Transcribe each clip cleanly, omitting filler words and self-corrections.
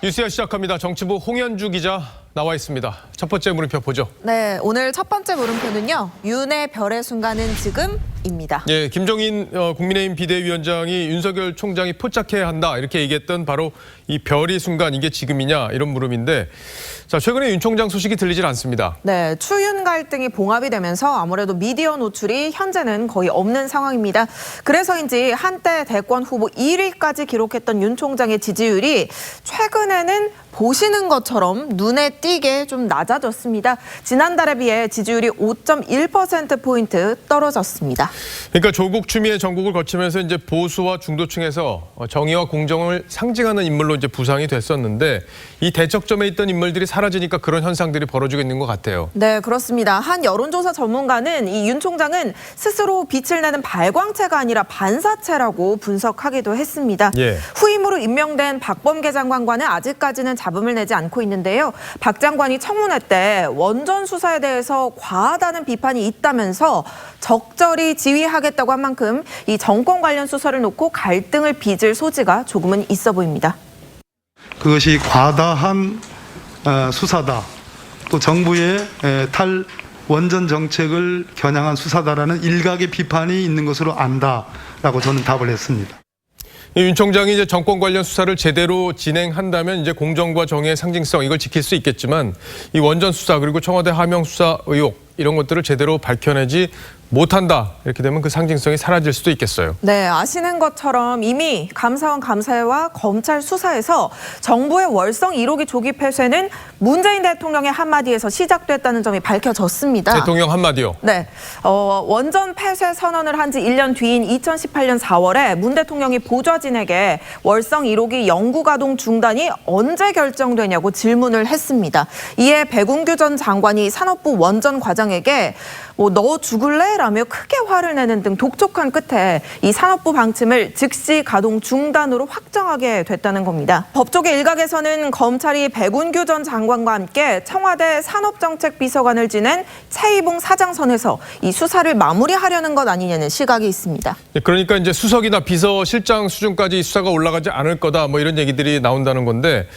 뉴스야 시작합니다. 정치부 홍현주 기자 나와 있습니다. 첫 번째 물음표 보죠. 네, 오늘 첫 번째 물음표는요. 윤의 별의 순간은 지금입니다. 예, 김종인 국민의힘 비대위원장이 윤석열 총장이 포착해야 한다 이렇게 얘기했던 바로 이 별의 순간 이게 지금이냐 이런 물음인데 자 최근에 윤 총장 소식이 들리질 않습니다. 네, 추윤 갈등이 봉합이 되면서 아무래도 미디어 노출이 현재는 거의 없는 상황입니다. 그래서인지 한때 대권 후보 1위까지 기록했던 윤 총장의 지지율이 최근에는 보시는 것처럼 눈에 띄게 좀 낮아졌습니다. 지난달에 비해 지지율이 5.1%포인트 떨어졌습니다. 그러니까 조국 추미애 정국을 거치면서 이제 보수와 중도층에서 정의와 공정을 상징하는 인물로 이제 부상이 됐었는데 이 대척점에 있던 인물들이 사라지니까 그런 현상들이 벌어지고 있는 것 같아요. 네, 그렇습니다. 한 여론조사 전문가는 이 윤 총장은 스스로 빛을 내는 발광체가 아니라 반사체라고 분석하기도 했습니다. 예. 후임으로 임명된 박범계 장관과는 아직까지는 잡음을 내지 않고 있는데요. 박 장관이 청문회 때 원전 수사에 대해서 과하다는 비판이 있다면서 적절히 지휘하겠다고 한 만큼 이 정권 관련 수사를 놓고 갈등을 빚을 소지가 조금은 있어 보입니다. 그것이 과다한 수사다. 또 정부의 탈원전 정책을 겨냥한 수사다라는 일각의 비판이 있는 것으로 안다라고 저는 답을 했습니다. 윤 총장이 이제 정권 관련 수사를 제대로 진행한다면 이제 공정과 정의의 상징성 이걸 지킬 수 있겠지만 이 원전 수사 그리고 청와대 하명 수사 의혹 이런 것들을 제대로 밝혀내지 못한다. 이렇게 되면 그 상징성이 사라질 수도 있겠어요. 네, 아시는 것처럼 이미 감사원 감사회와 검찰 수사에서 정부의 월성 1호기 조기 폐쇄는 문재인 대통령의 한마디에서 시작됐다는 점이 밝혀졌습니다. 대통령 한마디요. 네, 원전 폐쇄 선언을 한 지 1년 뒤인 2018년 4월에 문 대통령이 보좌진에게 월성 1호기 영구 가동 중단이 언제 결정되냐고 질문을 했습니다. 이에 백운규 전 장관이 산업부 원전 과장에게 너 죽을래? 라며 크게 화를 내는 등 독촉한 끝에 이 산업부 방침을 즉시 가동 중단으로 확정하게 됐다는 겁니다. 법조계 일각에서는 검찰이 백운규 전 장관과 함께 청와대 산업정책비서관을 지낸 최이봉 사장선에서 이 수사를 마무리하려는 것 아니냐는 시각이 있습니다. 그러니까 이제 수석이나 비서실장 수준까지 수사가 올라가지 않을 거다 뭐 이런 얘기들이 나온다는 건데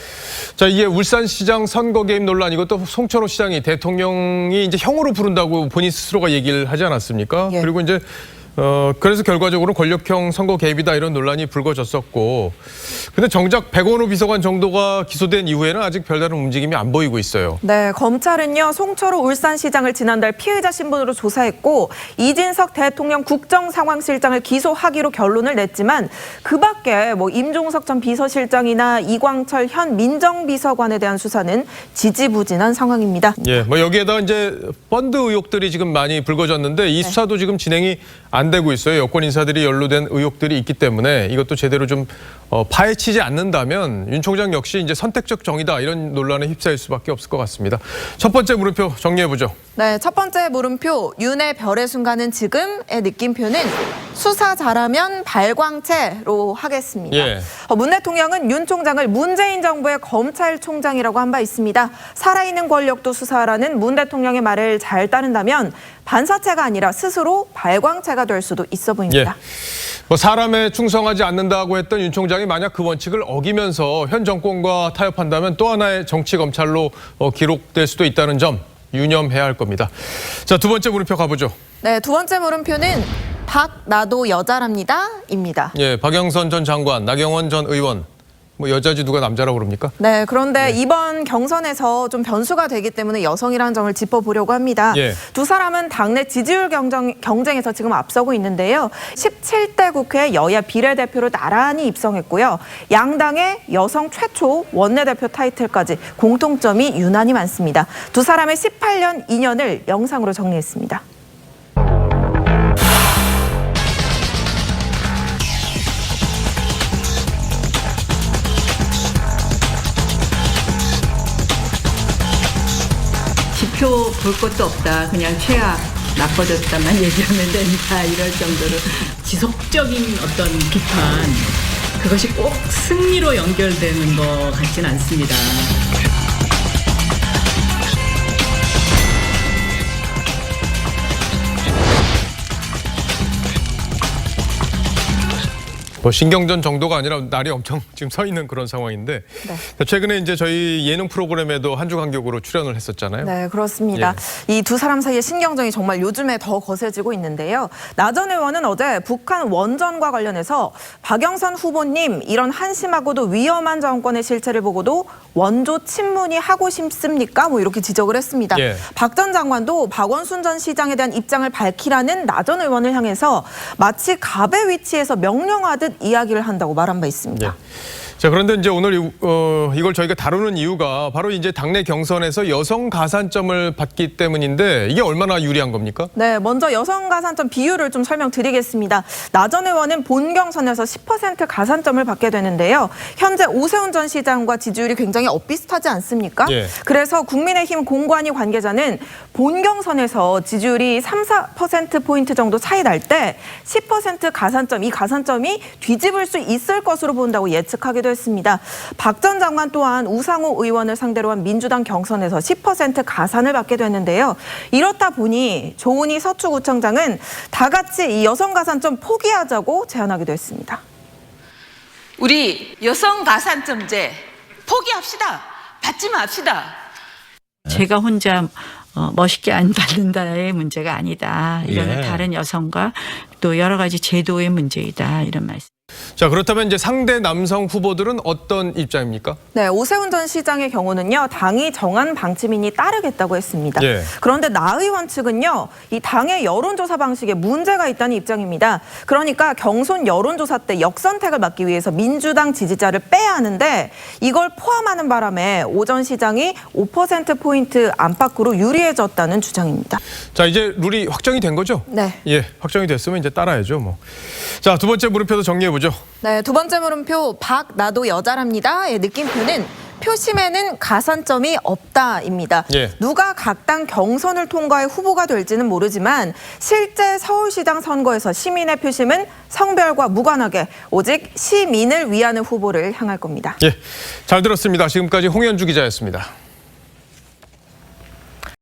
자 이게 울산시장 선거 개입 논란 이것도 송철호 시장이 대통령이 이제 형으로 부른다고 본인 스스로가 얘기를 하지 않았습니까? 예. 그리고 이제 그래서 결과적으로 권력형 선거 개입이다 이런 논란이 불거졌었고 근데 정작 백원호 비서관 정도가 기소된 이후에는 아직 별다른 움직임이 안 보이고 있어요. 네, 검찰은요 송철호 울산시장을 지난달 피의자 신분으로 조사했고 이진석 대통령 국정상황실장을 기소하기로 결론을 냈지만 그 밖에 임종석 전 비서실장이나 이광철 현 민정비서관에 대한 수사는 지지부진한 상황입니다. 예, 여기에다 이제 펀드 의혹들이 지금 많이 불거졌는데 이 수사도 지금 진행이 안 되고 있어요. 여권 인사들이 연루된 의혹들이 있기 때문에 이것도 제대로 좀 파헤치지 않는다면 윤 총장 역시 이제 선택적 정의다 이런 논란에 휩싸일 수밖에 없을 것 같습니다. 첫 번째 물음표 정리해보죠. 네, 첫 번째 물음표 윤의 별의 순간은 지금의 느낌표는 수사 잘하면 발광체로 하겠습니다. 예. 문 대통령은 윤 총장을 문재인 정부의 검찰총장이라고 한 바 있습니다. 살아있는 권력도 수사하라는 문 대통령의 말을 잘 따른다면 반사체가 아니라 스스로 발광체가 될 수도 있어 보입니다. 예. 사람에 충성하지 않는다고 했던 윤 총장이 만약 그 원칙을 어기면서 현 정권과 타협한다면 또 하나의 정치 검찰로 기록될 수도 있다는 점 유념해야 할 겁니다. 자, 두 번째 물음표 가보죠. 네, 두 번째 물음표는 박 나도 여자랍니다입니다. 예, 박영선 전 장관, 나경원 전 의원. 여자지 누가 남자라고 그럽니까? 네, 그런데 이번 경선에서 좀 변수가 되기 때문에 여성이라는 점을 짚어보려고 합니다. 예. 두 사람은 당내 지지율 경쟁에서 지금 앞서고 있는데요. 17대 국회 여야 비례대표로 나란히 입성했고요. 양당의 여성 최초 원내대표 타이틀까지 공통점이 유난히 많습니다. 두 사람의 18년 인연을 영상으로 정리했습니다. 표 볼 것도 없다. 그냥 최악 나빠졌다만 얘기하면 된다. 이럴 정도로 지속적인 어떤 비판 그것이 꼭 승리로 연결되는 것 같진 않습니다. 뭐 신경전 정도가 아니라 날이 엄청 지금 서 있는 그런 상황인데 최근에 이제 저희 예능 프로그램에도 한 주 간격으로 출연을 했었잖아요. 네, 그렇습니다. 이 두 사람 사이의 신경전이 정말 요즘에 더 거세지고 있는데요. 나 전 의원은 어제 북한 원전과 관련해서 박영선 후보님 이런 한심하고도 위험한 정권의 실체를 보고도 원조 친문이 하고 싶습니까? 뭐 이렇게 지적을 했습니다. 예. 박 전 장관도 박원순 전 시장에 대한 입장을 밝히라는 나 전 의원을 향해서 마치 갑의 위치에서 명령하듯 이야기를 한다고 말한 바 있습니다. 예. 자, 그런데 이제 오늘 이걸 저희가 다루는 이유가 바로 이제 당내 경선에서 여성 가산점을 받기 때문인데 이게 얼마나 유리한 겁니까? 네, 먼저 여성 가산점 비율을 좀 설명드리겠습니다. 나 전 의원은 본 경선에서 10% 가산점을 받게 되는데요. 현재 오세훈 전 시장과 지지율이 굉장히 엇비슷하지 않습니까? 예. 그래서 국민의힘 공관위 관계자는 본 경선에서 지지율이 3~4%포인트 정도 차이 날 때 10% 가산점, 이 가산점이 뒤집을 수 있을 것으로 본다고 예측하기도 했습니다. 박 전 장관 또한 우상호 의원을 상대로 한 민주당 경선에서 10% 가산을 받게 됐는데요. 이렇다 보니 조은희 서초구청장은 다 같이 이 여성 가산점 포기하자고 제안하기도 했습니다. 우리 여성 가산점제 포기합시다. 받지 맙시다. 제가 혼자 멋있게 안 받는다의 문제가 아니다. 이거는 다른 여성과 또 여러 가지 제도의 문제이다. 이런 말씀. 자, 그렇다면 이제 상대 남성 후보들은 어떤 입장입니까? 네, 오세훈 전 시장의 경우는요, 당이 정한 방침이니 따르겠다고 했습니다. 예. 그런데 나 의원 측은요, 이 당의 여론조사 방식에 문제가 있다는 입장입니다. 그러니까 경선 여론조사 때 역선택을 막기 위해서 민주당 지지자를 빼야 하는데 이걸 포함하는 바람에 오 전 시장이 5%포인트 안팎으로 유리해졌다는 주장입니다. 자, 이제 룰이 확정이 된 거죠? 네. 예, 확정이 됐으면 이제 따라야죠, 뭐. 자, 두 번째 물음표도 정리해보죠. 네, 두 번째 물음표 박 나도 여자랍니다의 느낌표는 표심에는 가산점이 없다입니다. 예. 누가 각 당 경선을 통과해 후보가 될지는 모르지만 실제 서울시장 선거에서 시민의 표심은 성별과 무관하게 오직 시민을 위하는 후보를 향할 겁니다. 예, 잘 들었습니다. 지금까지 홍현주 기자였습니다.